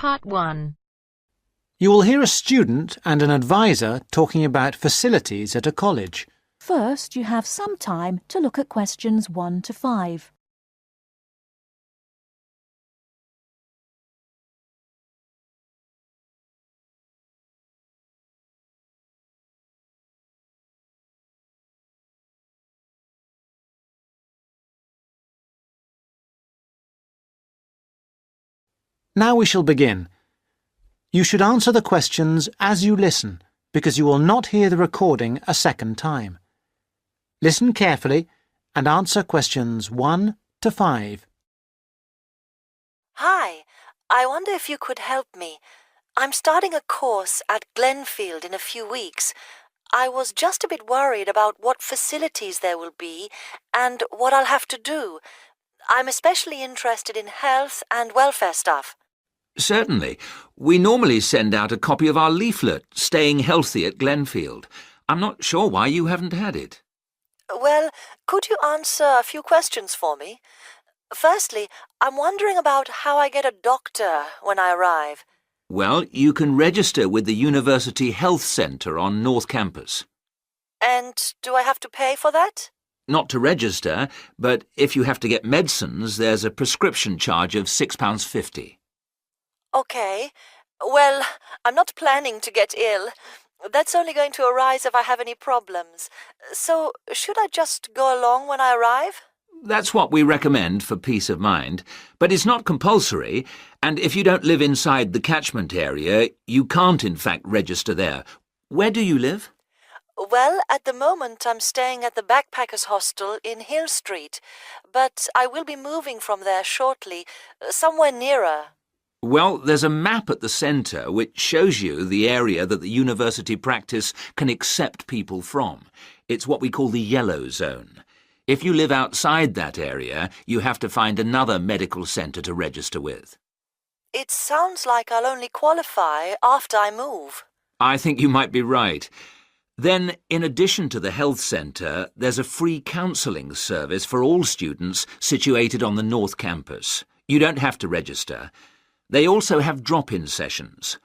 Part 1. You will hear a student and an advisor talking about facilities at a college. First, you have some time to look at questions 1 to 5. Now we shall begin. You should answer the questions as you listen, because you will not hear the recording a second time. Listen carefully and answer questions 1 to 5. Hi, I wonder if you could help me. I'm starting a course at Glenfield in a few weeks. I was just a bit worried about what facilities there will be and what I'll have to do. I'm especially interested in health and welfare stuff. Certainly. We normally send out a copy of our leaflet, Staying Healthy at Glenfield. I'm not sure why you haven't had it. Well, could you answer a few questions for me? Firstly, I'm wondering about how I get a doctor when I arrive. Well, you can register with the University Health Centre on North Campus. And do I have to pay for that? Not to register, but if you have to get medicines, there's a prescription charge of £6.50. Okay. Well, I'm not planning to get ill. That's only going to arise if I have any problems. So, should I just go along when I arrive? That's what we recommend for peace of mind, but it's not compulsory, and if you don't live inside the catchment area, you can't in fact register there. Where do you live? Well, at the moment I'm staying at the Backpackers Hostel in Hill Street, but I will be moving from there shortly, somewhere nearer. Well, there's a map at the centre which shows you the area that the university practice can accept people from. It's what we call the yellow zone. If you live outside that area, you have to find another medical centre to register with. It sounds like I'll only qualify after I move. I think you might be right. Then, in addition to the health centre, there's a free counselling service for all students situated on the North Campus. You don't have to register. They also have drop-in sessions.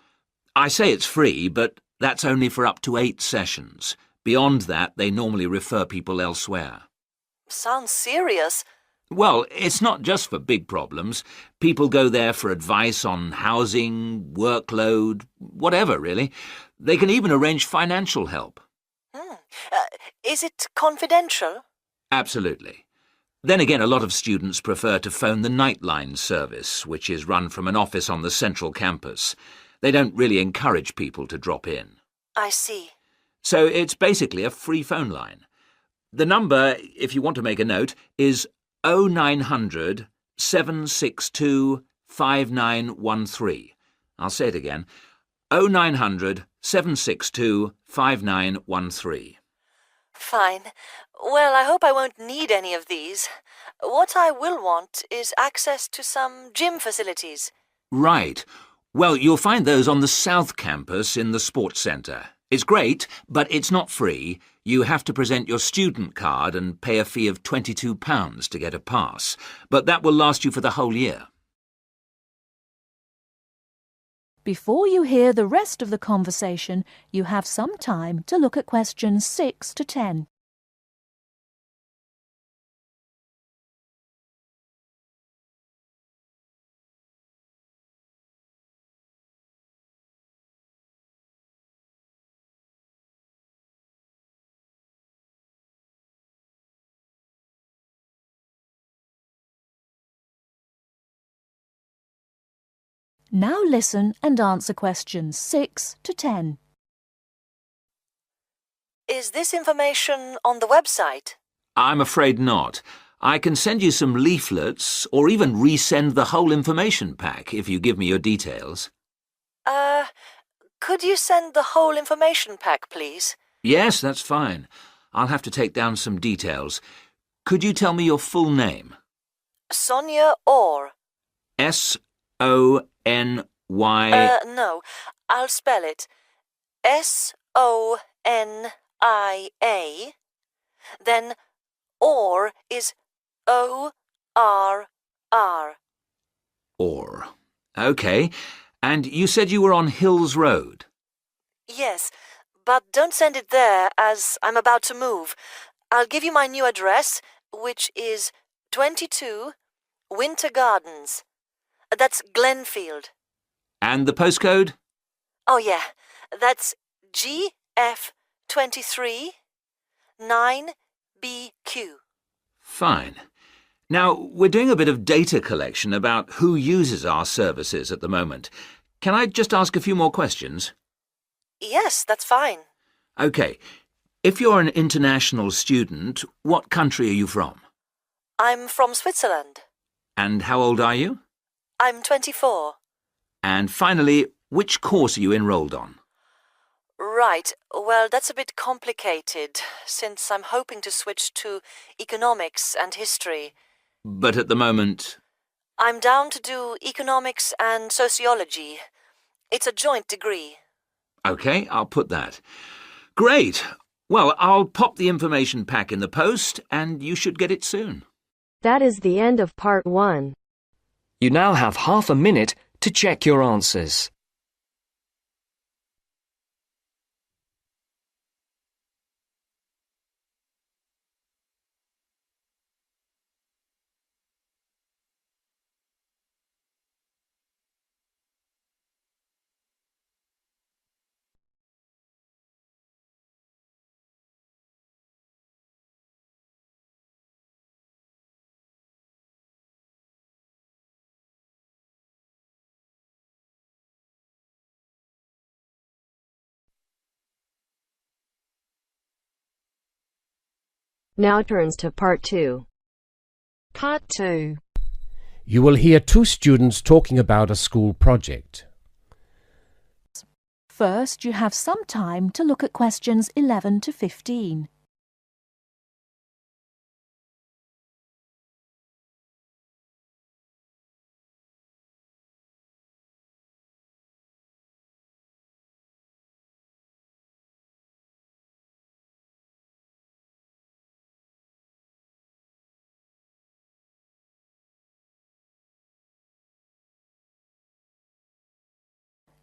I say it's free, but that's only for up to 8 sessions. Beyond that, they normally refer people elsewhere. Sounds serious. Well, it's not just for big problems. People go there for advice on housing, workload, whatever, really. They can even arrange financial help. Is it confidential? Absolutely. Then again, a lot of students prefer to phone the Nightline service, which is run from an office on the central campus. They don't really encourage people to drop in. I see. So it's basically a free phone line. The number, if you want to make a note, is 0900 762 5913. I'll say it again. 0900 762 5913. Fine. Well, I hope I won't need any of these. What I will want is access to some gym facilities. Right. Well, you'll find those on the South Campus in the Sports Centre. It's great, but it's not free. You have to present your student card and pay a fee of £22 to get a pass. But that will last you for the whole year. Before you hear the rest of the conversation, you have some time to look at questions 6 to 10. Now listen and answer questions 6 to 10. Is this information on the website? I'm afraid not. I can send you some leaflets or even resend the whole information pack if you give me your details. Could you send the whole information pack, please? Yes, that's fine. I'll have to take down some details. Could you tell me your full name? Sonia Orr. S-O-N-Y... No, I'll spell it. S-O-N-I-A. Then Orr is O-R-R. Orr. OK. And you said you were on Hills Road? Yes, but don't send it there as I'm about to move. I'll give you my new address, which is 22 Winter Gardens. That's Glenfield. And the postcode? Oh, yeah, that's GF23 9BQ. Fine. Now, we're doing a bit of data collection about who uses our services at the moment. Can I just ask a few more questions? Yes, that's fine. OK. If you're an international student, what country are you from? I'm from Switzerland. And how old are you? I'm 24. And finally, which course are you enrolled on? Right, well, that's a bit complicated, since I'm hoping to switch to economics and history. But at the moment... I'm down to do economics and sociology. It's a joint degree. OK, I'll put that. Great. Well, I'll pop the information pack in the post, and you should get it soon. That is the end of part 1. You now have half a minute to check your answers. Now turns to part 2. Part 2. You will hear two students talking about a school project. First, you have some time to look at questions 11 to 15.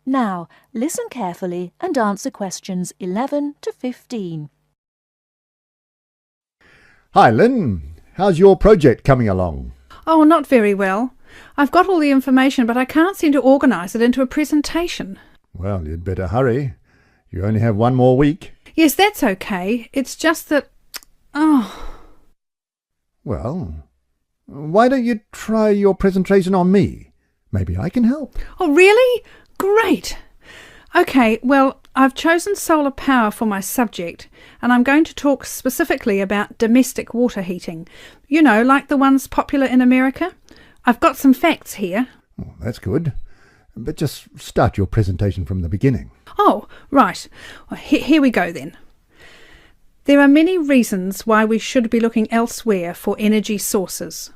Now, listen carefully and answer questions 11 to 15. Hi, Lynn. How's your project coming along? Oh, not very well. I've got all the information, but I can't seem to organise it into a presentation. Well, you'd better hurry. You only have one more week. Yes, that's okay. It's just that... Well, why don't you try your presentation on me? Maybe I can help. Oh, really? Great! OK, well, I've chosen solar power for my subject, and I'm going to talk specifically about domestic water heating. You know, like the ones popular in America. I've got some facts here. Oh, that's good. But just start your presentation from the beginning. Oh, right. Well, here we go then. There are many reasons why we should be looking elsewhere for energy sources.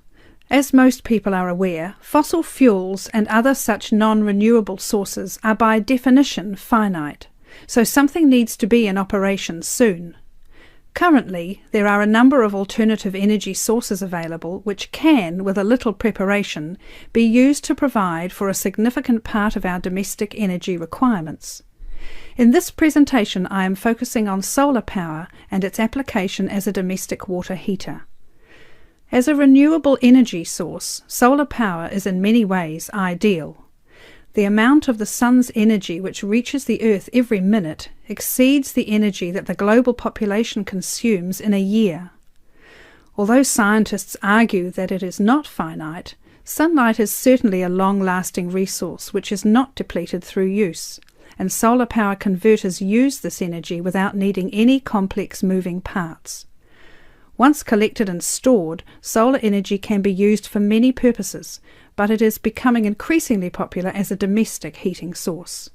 As most people are aware, fossil fuels and other such non-renewable sources are by definition finite, so something needs to be in operation soon. Currently, there are a number of alternative energy sources available which can, with a little preparation, be used to provide for a significant part of our domestic energy requirements. In this presentation, I am focusing on solar power and its application as a domestic water heater. As a renewable energy source, solar power is in many ways ideal. The amount of the sun's energy which reaches the earth every minute exceeds the energy that the global population consumes in a year. Although scientists argue that it is not finite, sunlight is certainly a long-lasting resource which is not depleted through use, and solar power converters use this energy without needing any complex moving parts. Once collected and stored, solar energy can be used for many purposes, but it is becoming increasingly popular as a domestic heating source.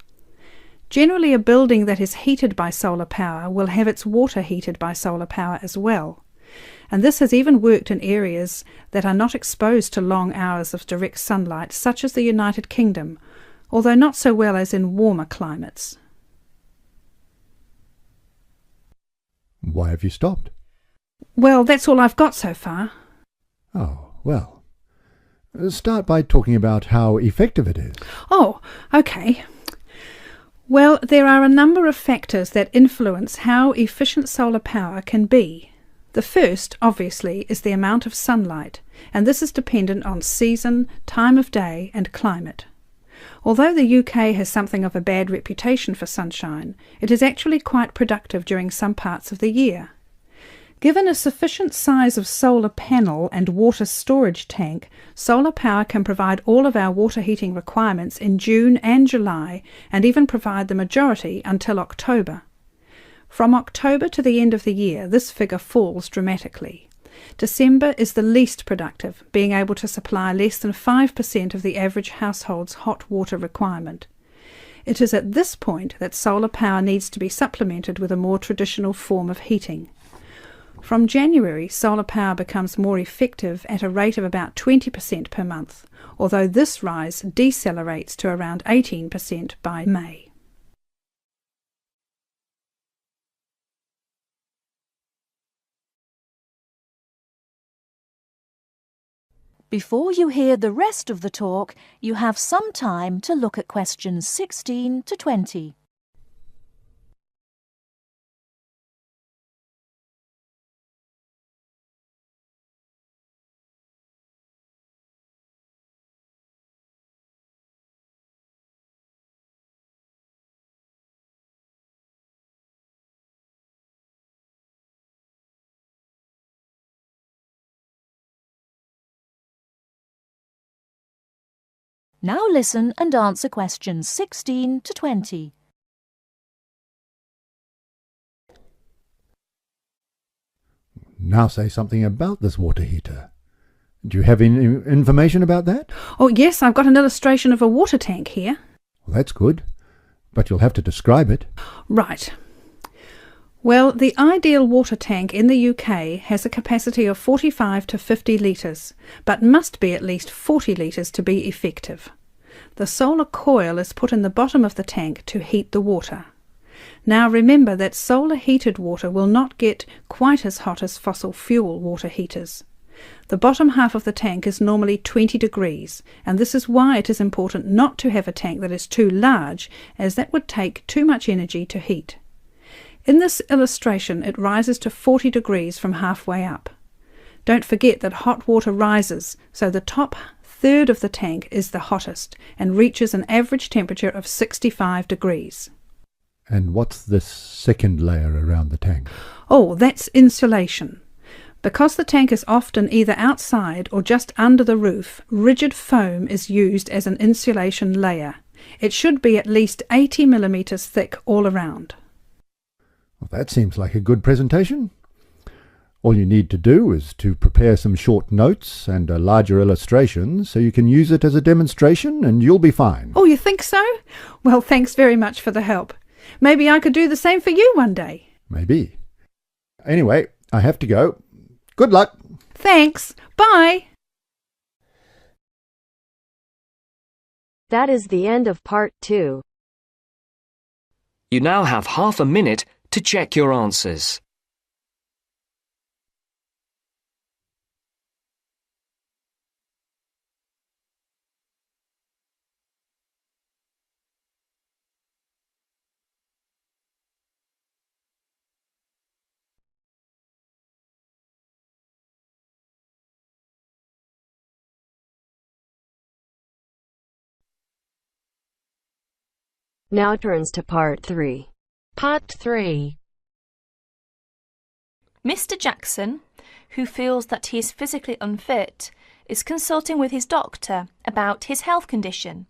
Generally, a building that is heated by solar power will have its water heated by solar power as well, and this has even worked in areas that are not exposed to long hours of direct sunlight, such as the United Kingdom, although not so well as in warmer climates. Why have you stopped? Well, that's all I've got so far. Oh, well. Start by talking about how effective it is. Oh, okay. Well, there are a number of factors that influence how efficient solar power can be. The first, obviously, is the amount of sunlight, and this is dependent on season, time of day, and climate. Although the UK has something of a bad reputation for sunshine, it is actually quite productive during some parts of the year. Given a sufficient size of solar panel and water storage tank, solar power can provide all of our water heating requirements in June and July, and even provide the majority until October. From October to the end of the year, this figure falls dramatically. December is the least productive, being able to supply less than 5% of the average household's hot water requirement. It is at this point that solar power needs to be supplemented with a more traditional form of heating. From January, solar power becomes more effective at a rate of about 20% per month, although this rise decelerates to around 18% by May. Before you hear the rest of the talk, you have some time to look at questions 16 to 20. Now listen and answer questions 16 to 20. Now say something about this water heater. Do you have any information about that? Oh yes, I've got an illustration of a water tank here. Well, that's good, but you'll have to describe it. Right. Well, the ideal water tank in the UK has a capacity of 45 to 50 litres, but must be at least 40 litres to be effective. The solar coil is put in the bottom of the tank to heat the water. Now remember that solar heated water will not get quite as hot as fossil fuel water heaters. The bottom half of the tank is normally 20 degrees, and this is why it is important not to have a tank that is too large, as that would take too much energy to heat. In this illustration, it rises to 40 degrees from halfway up. Don't forget that hot water rises, so the top third of the tank is the hottest and reaches an average temperature of 65 degrees. And what's this second layer around the tank? Oh, that's insulation. Because the tank is often either outside or just under the roof, rigid foam is used as an insulation layer. It should be at least 80 millimetres thick all around. Well, that seems like a good presentation. All you need to do is to prepare some short notes and a larger illustration so you can use it as a demonstration and you'll be fine. Oh, you think so? Well, thanks very much for the help. Maybe I could do the same for you one day. Maybe. Anyway, I have to go. Good luck. Thanks. Bye. That is the end of part 2. You now have half a minute to check your answers. Now turns to part 3. Part 3. Mr. Jackson, who feels that he is physically unfit, is consulting with his doctor about his health condition.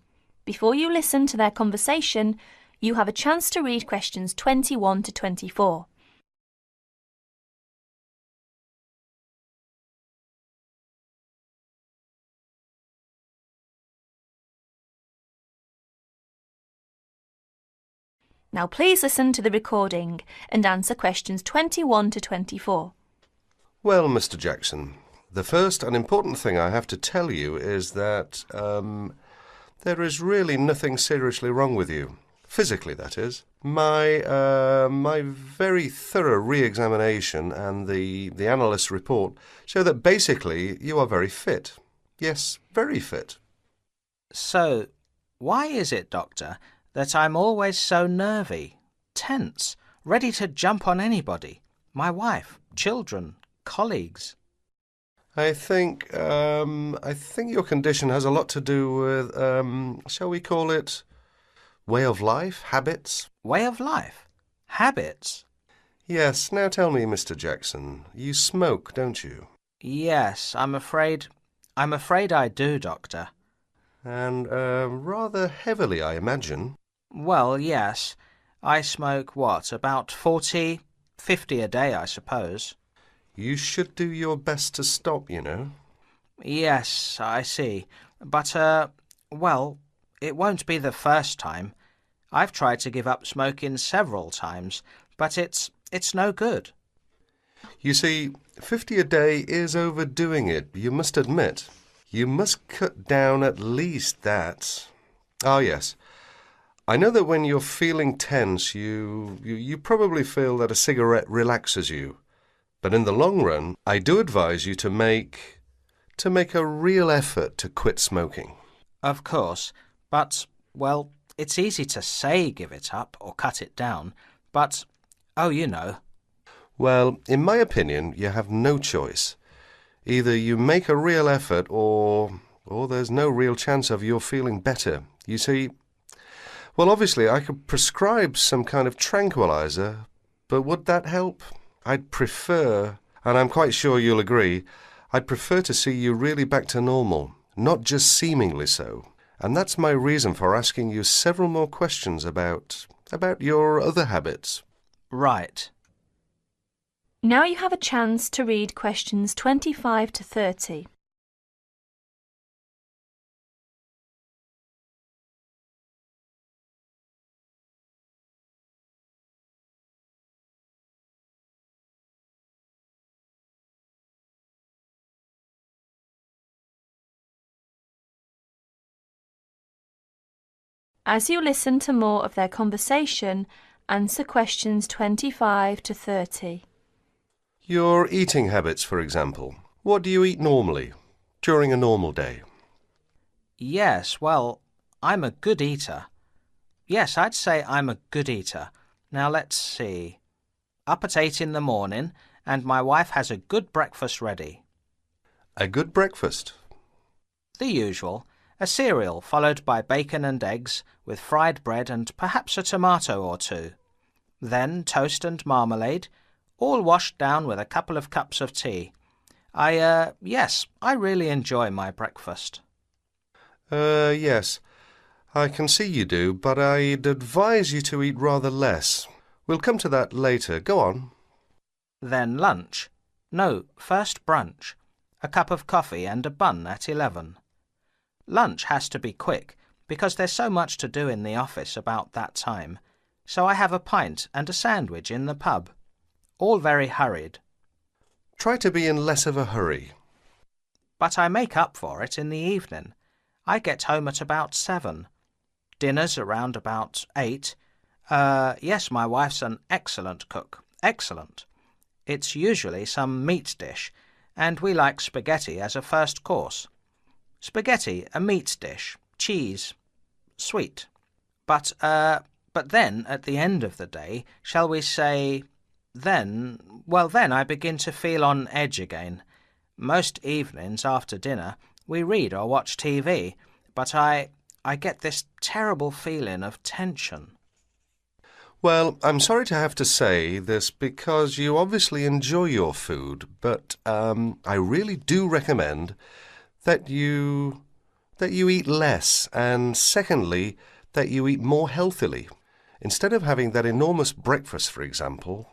Before you listen to their conversation, you have a chance to read questions 21 to 24. Now please listen to the recording and answer questions 21 to 24. Well, Mr. Jackson, the first and important thing I have to tell you is that there is really nothing seriously wrong with you. Physically, that is. My very thorough re-examination and the analyst's report show that basically you are very fit. Yes, very fit. So, why is it, Doctor, that I'm always so nervy, tense, ready to jump on anybody? My wife, children, colleagues. I think your condition has a lot to do with, shall we call it, way of life, habits? Way of life? Habits? Yes, now tell me, Mr. Jackson, you smoke, don't you? Yes, I'm afraid I do, Doctor. And, rather heavily, I imagine. Well, yes. I smoke, about 40, 50 a day, I suppose. You should do your best to stop, you know. Yes, I see. But, well, it won't be the first time. I've tried to give up smoking several times, but it's no good. You see, 50 a day is overdoing it, you must admit. You must cut down at least that. Ah, yes. I know that when you're feeling tense, you probably feel that a cigarette relaxes you. But in the long run, I do advise you to make a real effort to quit smoking. Of course, but, well, it's easy to say give it up or cut it down, but, oh, you know. Well, in my opinion, you have no choice. Either you make a real effort or there's no real chance of your feeling better. You see, well, obviously I could prescribe some kind of tranquilizer, but would that help? I'd prefer, and I'm quite sure you'll agree, I'd prefer to see you really back to normal, not just seemingly so. And that's my reason for asking you several more questions about your other habits. Right. Now you have a chance to read questions 25 to 30. As you listen to more of their conversation, answer questions 25 to 30. Your eating habits, for example. What do you eat normally, during a normal day? Yes, well, I'm a good eater. Yes, I'd say I'm a good eater. Now let's see. Up at 8 in the morning, and my wife has a good breakfast ready. A good breakfast? The usual. A cereal followed by bacon and eggs with fried bread and perhaps a tomato or two. Then toast and marmalade, all washed down with a couple of cups of tea. Yes, I really enjoy my breakfast. Yes, I can see you do, but I'd advise you to eat rather less. We'll come to that later. Go on. Then lunch. No, first brunch. A cup of coffee and a bun at 11. Lunch has to be quick, because there's so much to do in the office about that time, so I have a pint and a sandwich in the pub. All very hurried. Try to be in less of a hurry. But I make up for it in the evening. I get home at about 7. Dinner's around about 8. Yes, my wife's an excellent cook. Excellent. It's usually some meat dish, and we like spaghetti as a first course. Spaghetti, a meat dish, cheese, sweet. But then, at the end of the day, shall we say, then I begin to feel on edge again. Most evenings after dinner we read or watch TV, but I get this terrible feeling of tension. Well, I'm sorry to have to say this because you obviously enjoy your food, but I really do recommend that you eat less, and secondly, that you eat more healthily. Instead of having that enormous breakfast, for example,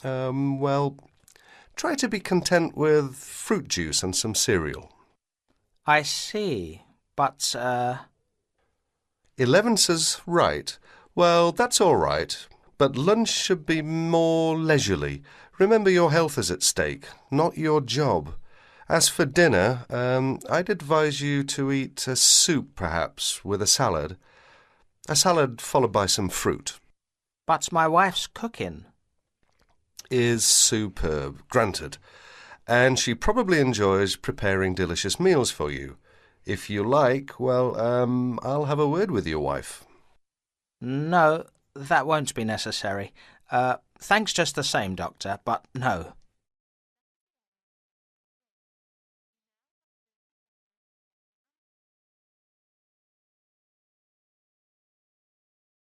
try to be content with fruit juice and some cereal. I see, but 11 says right. Well, that's all right, but lunch should be more leisurely. Remember, your health is at stake, not your job. As for dinner, I'd advise you to eat a soup, perhaps, with a salad. A salad followed by some fruit. But my wife's cooking is superb, granted. And she probably enjoys preparing delicious meals for you. If you like, well, I'll have a word with your wife. No, that won't be necessary. Thanks just the same, Doctor, but no.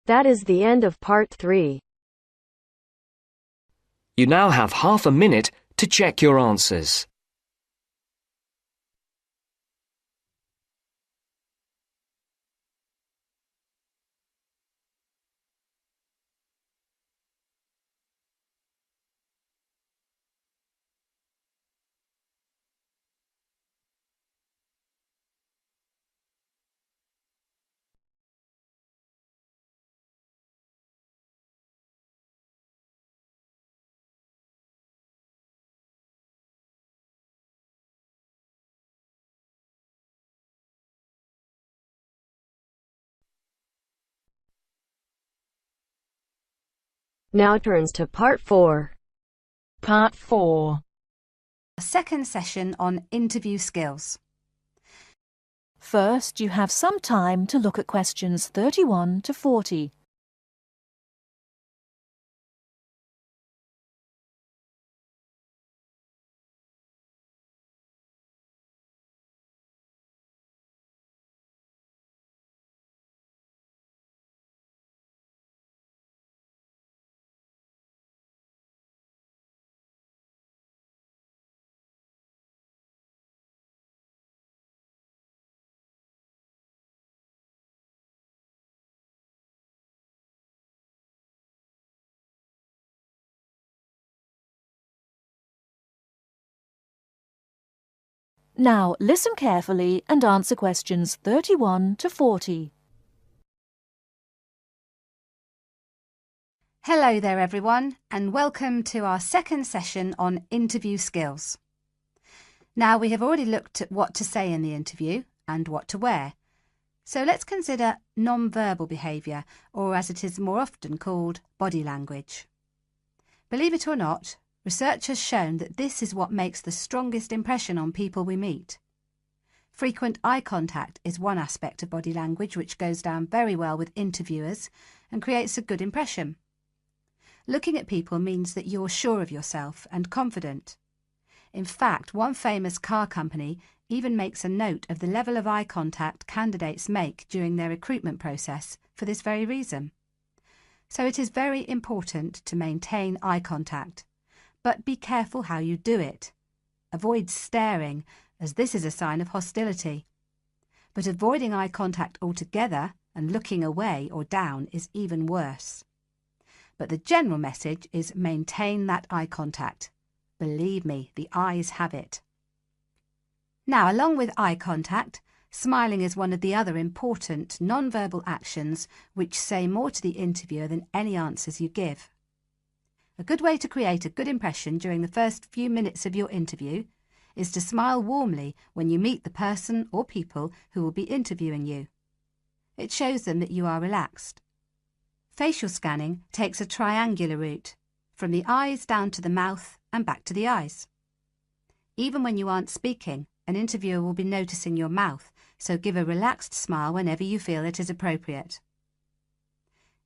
That is the end of part 3. You now have half a minute to check your answers. Now turns to part 4. Part 4. A second session on interview skills. First, you have some time to look at questions 31 to 40. Now listen carefully and answer questions 31 to 40. Hello there everyone, and welcome to our second session on interview skills. Now we have already looked at what to say in the interview and what to wear. So let's consider non-verbal behaviour, or as it is more often called, body language. Believe it or not, research has shown that this is what makes the strongest impression on people we meet. Frequent eye contact is one aspect of body language which goes down very well with interviewers and creates a good impression. Looking at people means that you're sure of yourself and confident. In fact, one famous car company even makes a note of the level of eye contact candidates make during their recruitment process for this very reason. So it is very important to maintain eye contact. But be careful how you do it. Avoid staring, as this is a sign of hostility. But avoiding eye contact altogether and looking away or down is even worse. But the general message is maintain that eye contact. Believe me, the eyes have it. Now, along with eye contact, smiling is one of the other important non-verbal actions which say more to the interviewer than any answers you give. A good way to create a good impression during the first few minutes of your interview is to smile warmly when you meet the person or people who will be interviewing you. It shows them that you are relaxed. Facial scanning takes a triangular route, from the eyes down to the mouth and back to the eyes. Even when you aren't speaking, an interviewer will be noticing your mouth, so give a relaxed smile whenever you feel it is appropriate.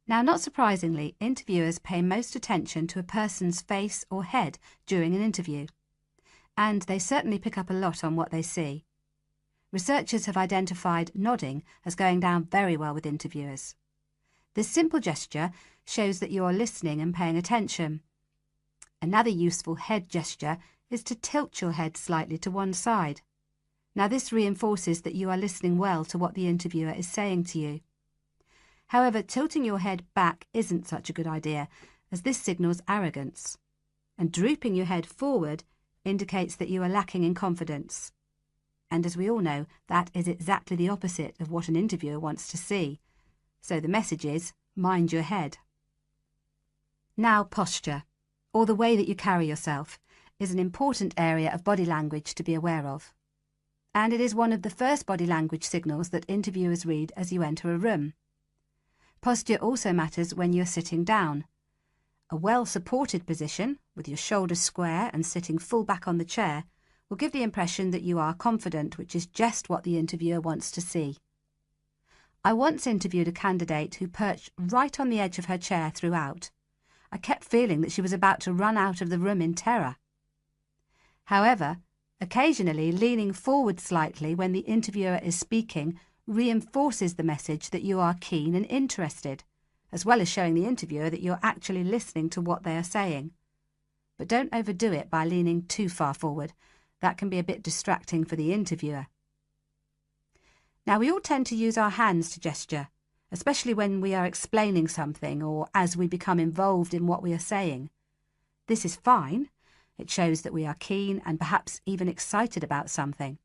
Now, not surprisingly, interviewers pay most attention to a person's face or head during an interview, and they certainly pick up a lot on what they see. Researchers have identified nodding as going down very well with interviewers. This simple gesture shows that you are listening and paying attention. Another useful head gesture is to tilt your head slightly to one side. Now, this reinforces that you are listening well to what the interviewer is saying to you. However, tilting your head back isn't such a good idea, as this signals arrogance, and drooping your head forward indicates that you are lacking in confidence. And as we all know, that is exactly the opposite of what an interviewer wants to see. So the message is, mind your head. Now, posture, or the way that you carry yourself, is an important area of body language to be aware of. And it is one of the first body language signals that interviewers read as you enter a room. Posture also matters when you're sitting down. A well-supported position, with your shoulders square and sitting full back on the chair, will give the impression that you are confident, which is just what the interviewer wants to see. I once interviewed a candidate who perched right on the edge of her chair throughout. I kept feeling that she was about to run out of the room in terror. However, occasionally leaning forward slightly when the interviewer is speaking reinforces the message that you are keen and interested, as well as showing the interviewer that you're actually listening to what they are saying. But don't overdo it by leaning too far forward. That can be a bit distracting for the interviewer. Now, we all tend to use our hands to gesture, especially when we are explaining something or as we become involved in what we are saying. This is fine. It shows that we are keen and perhaps even excited about something.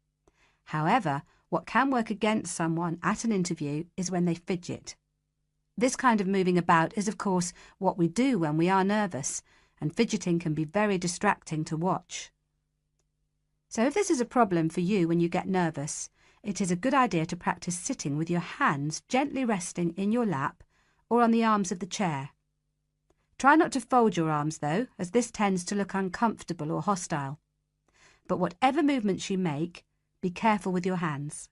However, what can work against someone at an interview is when they fidget. This kind of moving about is, of course, what we do when we are nervous, and fidgeting can be very distracting to watch. So if this is a problem for you when you get nervous, it is a good idea to practice sitting with your hands gently resting in your lap or on the arms of the chair. Try not to fold your arms though, as this tends to look uncomfortable or hostile. But whatever movements you make, be careful with your hands.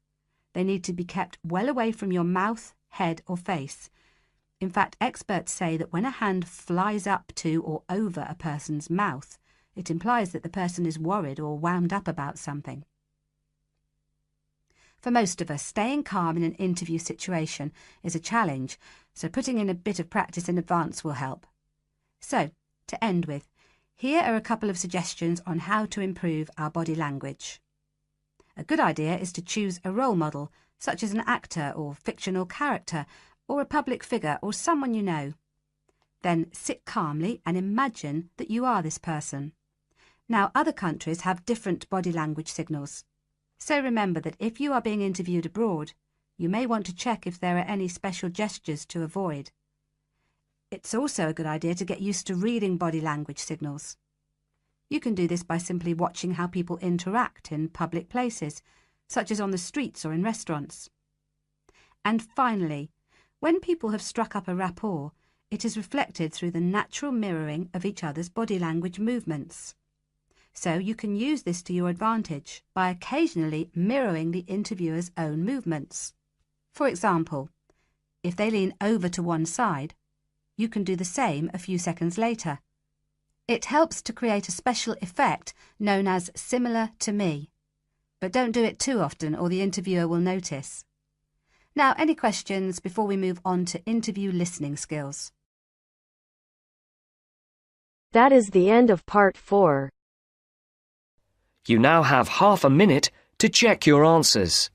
They need to be kept well away from your mouth, head or face. In fact, experts say that when a hand flies up to or over a person's mouth, it implies that the person is worried or wound up about something. For most of us, staying calm in an interview situation is a challenge, so putting in a bit of practice in advance will help. So, to end with, here are a couple of suggestions on how to improve our body language. A good idea is to choose a role model, such as an actor or fictional character, or a public figure or someone you know. Then sit calmly and imagine that you are this person. Now, other countries have different body language signals. So remember that if you are being interviewed abroad, you may want to check if there are any special gestures to avoid. It's also a good idea to get used to reading body language signals. You can do this by simply watching how people interact in public places, such as on the streets or in restaurants. And finally, when people have struck up a rapport, it is reflected through the natural mirroring of each other's body language movements. So you can use this to your advantage by occasionally mirroring the interviewer's own movements. For example, if they lean over to one side, you can do the same a few seconds later. It helps to create a special effect known as similar to me. But don't do it too often or the interviewer will notice. Now, any questions before we move on to interview listening skills? That is the end of part 4. You now have half a minute to check your answers.